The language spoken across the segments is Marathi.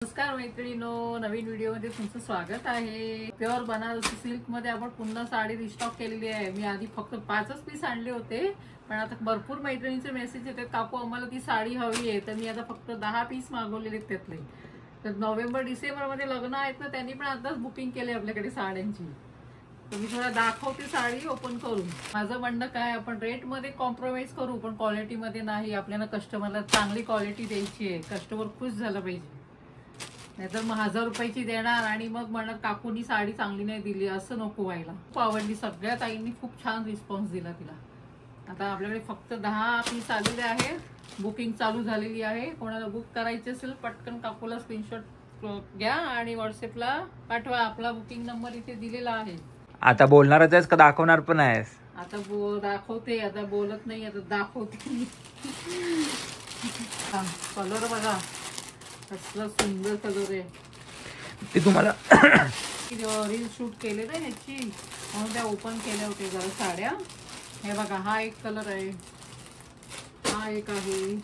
नमस्कार मैत्रिणींनो, नवीन व्हिडिओ मध्ये तुमचं स्वागत आहे। प्युअर बनारसी सिल्क मध्ये आपण पुन्हा साडी रिस्टॉक केलेली आहे। मी आधी फक्त 5च पीस आणले होते, पण आता भरपूर मैत्रिणींचे मेसेज येतात काकू आम्हाला ती साडी हवी आहे, तर मी आता फक्त 10 पीस मागवलेले त्यातले। तर नोव्हेंबर डिसेंबर मध्ये लग्न आहेत ना, त्यांनी पण आताच बुकिंग केले आपल्याकडे साड्यांची। तर मी थोडा दाखवते साडी ओपन करून। माझं म्हणणं काय, आपण रेट मध्ये कॉम्प्रोमाइज करू पण क्वालिटी मध्ये नाही। आपल्याला कस्टमरला चांगली क्वालिटी द्यायची आहे, कस्टमर खुश झाला पाहिजे। नाहीतर मग 1000 रुपयाची देणार आणि मग म्हणणार काकूनी साडी चांगली नाही दिली, असं नको व्हायला। खूप आवडली, सगळ्या ताईंनी खूप छान रिस्पॉन्स दिला तिला। आता आपल्याकडे फक्त 10 पीस आलेले आहे, बुकिंग चालू झालेली आहे। कोणाला बुक करायचे असेल पटकन काकूला स्क्रीनशॉट घ्या आणि व्हॉट्सअपला पाठवा। आपला बुकिंग नंबर इथे दिलेला आहे। आता बोलणारच आहेस का दाखवणार पण आहेस? आता दाखवते, आता बोलत नाही, आता दाखवते। कलर बघा कसला सुंदर कलर आहे। ते तुम्हाला रील शूट केले ना ह्याची, म्हणून त्या ओपन केल्या होत्या जरा साड्या। हे बघा, हा एक कलर आहे, हा एक आहे,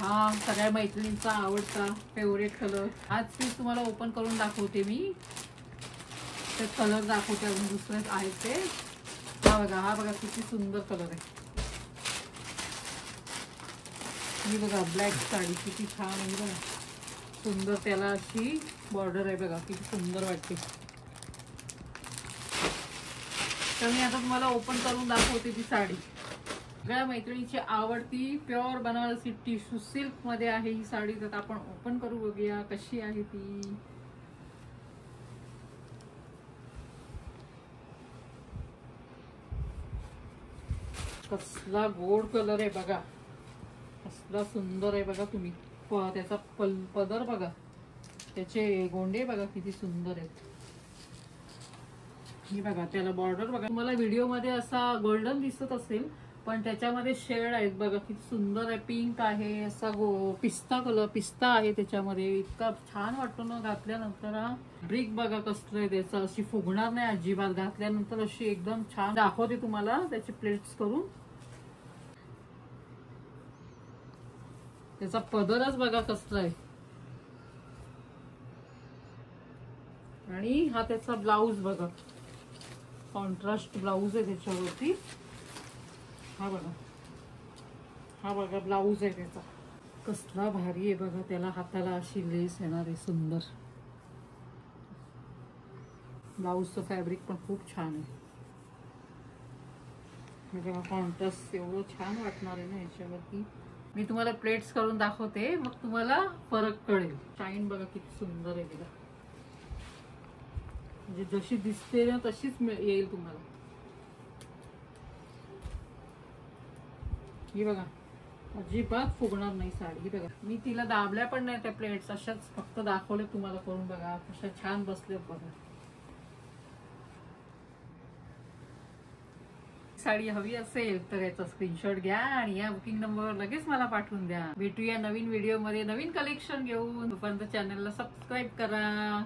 हा सगळ्या मैत्रिणींचा आवडता फेवरेट कलर। आज पीस तुम्हाला ओपन करून दाखवते मी, ते कलर दाखवते। अजून दुसरे आहेत ते, हा बघा, हा बघा किती सुंदर कलर आहे। ही बघा ब्लॅक साडी किती छान आहे बघा, सुंदर, त्याला अशी बॉर्डर आहे बघा, किती सुंदर वाटते। तर मी आता तुम्हाला ओपन करून दाखवते ती साडी। सगळ्या मैत्रिणीची आवडती प्युअर बनारसी टिश्यू सिल्क मध्ये आहे ही साडी। तर आपण ओपन करू, बघूया कशी आहे ती। कसला गोड कलर आहे बघा, कसला सुंदर आहे बघा। तुम्ही त्याचा पदर बघा, त्याचे गोंडे बघा किती सुंदर आहेत। हे बघा, त्याला बॉर्डर बघा। तुम्हाला व्हिडिओ मध्ये असा गोल्डन दिसत असेल, पण त्याच्यामध्ये शेड आहेत बघा, किती सुंदर आहे। पिंक आहे, असा पिस्ता कलर, पिस्ता आहे त्याच्यामध्ये। इतका छान वाटतो ना घातल्यानंतर। ब्रिक बघा कसलं आहे त्याचं, अशी फुगणार नाही अजिबात घातल्यानंतर, अशी एकदम छान। दाखवते तुम्हाला त्याचे प्लेट्स करून। त्याचा पदरच बघा कसला आहे, आणि हा त्याचा ब्लाउज बघा, कॉन्ट्रास्ट ब्लाउज आहे त्याच्यावरती। हा बघा, हा बघा ब्लाउज आहे त्याचा, कसला भारी आहे बघा। त्याला हाताला अशी लेस येणार आहे सुंदर। ब्लाउजचं फॅब्रिक पण खूप छान आहे बघा, कॉन्ट्रास्ट एवढं छान वाटणार आहे ना याच्यावरती। मी तुम्हाला प्लेट्स करून दाखवते, मग तुम्हाला फरक कळेल। शाईन बघा किती सुंदर आहे बघा, म्हणजे जशी दिसते ना तशीच येईल तुम्हाला। ही बघा, अजिबात फुगणार नाही साडी। ही बघा, मी तिला दाबल्या पण नाही त्या प्लेट्स, अशाच फक्त दाखवले तुम्हाला करून। बघा कशा छान बसले बघा। साडी हवी असेल तर याचा स्क्रीनशॉट घ्या आणि या बुकिंग नंबरवर लगेच मला पाठवून द्या। भेटूया नवीन व्हिडिओ मध्ये नवीन कलेक्शन घेऊन। तोपर्यंत चॅनलला सबस्क्राईब करा।